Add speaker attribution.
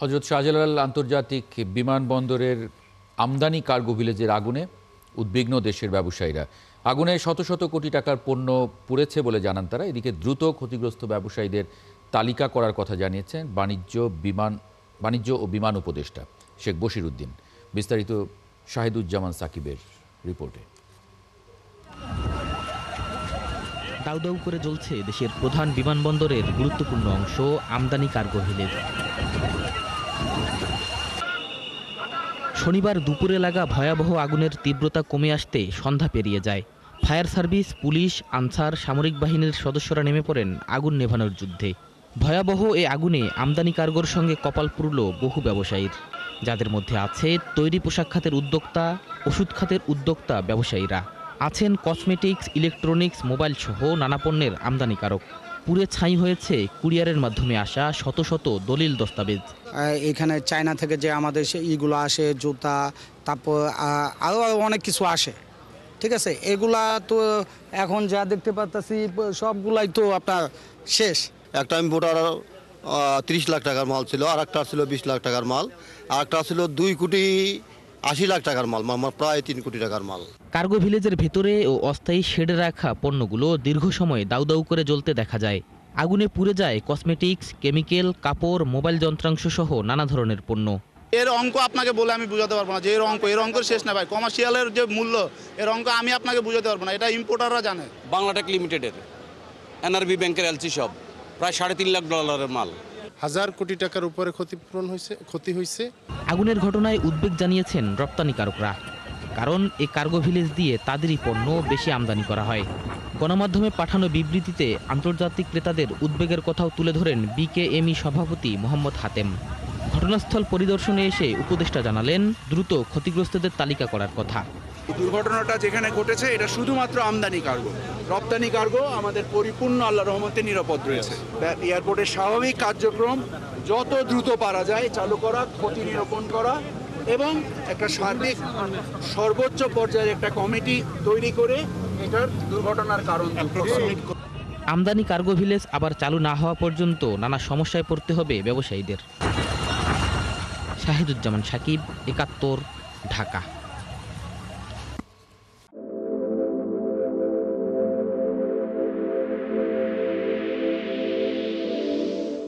Speaker 1: হযরত শাহজালাল আন্তর্জাতিক বিমানবন্দরের আমদানি কার্গো ভিলেজের আগুনে উদ্বিগ্ন দেশের ব্যবসায়ীরা। আগুনে শত শত কোটি টাকার পণ্য পুড়েছে বলে জানান তারা। এদিকে দ্রুত ক্ষতিগ্রস্ত ব্যবসায়ীদের তালিকা করার কথা জানিয়েছেন বাণিজ্য ও বিমান উপদেষ্টা শেখ বশির উদ্দিন। বিস্তারিত শাহিদুজ্জামান সাকিবের রিপোর্টে।
Speaker 2: দাউ দাউ করে জ্বলছে দেশের প্রধান বিমানবন্দরের গুরুত্বপূর্ণ অংশ আমদানি কার্গো ভিলেজ। শনিবার দুপুরে লাগা ভয়াবহ আগুনের তীব্রতা কমে আসতে সন্ধ্যা পেরিয়ে যায়। ফায়ার সার্ভিস, পুলিশ, আনসার, সামরিক বাহিনীর সদস্যরা নেমে পড়েন আগুন নেভানোর যুদ্ধে। ভয়াবহ এই আগুনে আমদানি কার্গোর সঙ্গে কপাল পুরল বহু ব্যবসায়ীর, যাদের মধ্যে আছে তৈরি পোশাক খাতের উদ্যোক্তা, ওষুধ খাতের উদ্যোক্তা ব্যবসায়ীরা, আছেন কসমেটিক্স, ইলেকট্রনিক্স, মোবাইল সহ নানা পণ্যের আমদানিকারক। পুড়ে ছাই হয়েছে কুরিয়ারের মাধ্যমে আসা শত শত দলিল দস্তাবেজ।
Speaker 3: এখানে চায়না থেকে যে আমাদের ইগুলো আসে, জুতা, তারপর আরও অনেক কিছু আসে, ঠিক আছে। এগুলা তো এখন যা দেখতে পাচ্ছি সবগুলাই তো আপনার শেষ।
Speaker 4: একটা ইম্পোর্টার 30 লাখ টাকার মাল ছিল, আর একটা ছিল 20 লাখ টাকার মাল, আর একটা ছিল 2,80 লাখ টাকার মাল, প্রায় 3 কোটি টাকার মাল।
Speaker 2: কার্গো ভিলেজের ভেতরে ও অস্থায়ী শেডে রাখা পণ্যগুলো দীর্ঘ সময় দাউ দাউ করে জ্বলতে দেখা যায়। আগুনে পুড়ে যায় কসমেটিক্স, কেমিক্যাল, কাপড়, মোবাইল যন্ত্রাংশ সহ নানা ধরনের পণ্য।
Speaker 5: এর অঙ্ক আপনাকে বলে আমি বুঝাতে পারবো না যে এর অঙ্কের শেষ না ভাই। কমার্শিয়ালের যে মূল্য, এর অঙ্ক আমি আপনাকে বুঝাতে পারবো না, এটা ইম্পোর্টাররা জানে।
Speaker 6: বাংলাটেক লিমিটেডের এনআরবি ব্যাংকের এলসি সব প্রায় $3.5 লাখ মাল।
Speaker 7: 1000 কোটি টাকার উপরে ক্ষতি হয়েছে।
Speaker 2: আগুনের ঘটনায় উদ্বেগ জানিয়েছেন রপ্তানিকারকরা, কারণ এই কার্গো ভিলেজ দিয়ে তাদেরই পণ্য বেশি আমদানি করা হয়। গণমাধ্যমে পাঠানো বিবৃতিতে আন্তর্জাতিক ক্রেতাদের উদ্বেগের কথাও তুলে ধরেন বিকেএমই সভাপতি মোহাম্মদ হাতেম। ঘটনাস্থল পরিদর্শনে এসে উপদেষ্টা জানালেন দ্রুত ক্ষতিগ্রস্তদের তালিকা করার কথা।
Speaker 8: দুর্ঘটনাটা যেখানে ঘটেছে এটা শুধুমাত্র আমদানি কার্গো, রপ্তানি কার্গো আমাদের পরিপূর্ণ আল্লাহর রহমতে নিরাপদ রয়েছে। এয়ারপোর্টের স্বাভাবিক কার্যক্রম যত দ্রুত পারা যায় চালু করা, ক্ষতি নিরূপণ করা এবং একটা সার্বিক সর্বোচ্চ পর্যায়ের একটা কমিটি তৈরি করে এটার দুর্ঘটনার কারণ।
Speaker 2: আমদানি কার্গো ভিলেজ আবার চালু না হওয়া পর্যন্ত নানা সমস্যায় পড়তে হবে ব্যবসায়ীদের। শাহিদুজ্জামান সাকিব, ৭১, ঢাকা।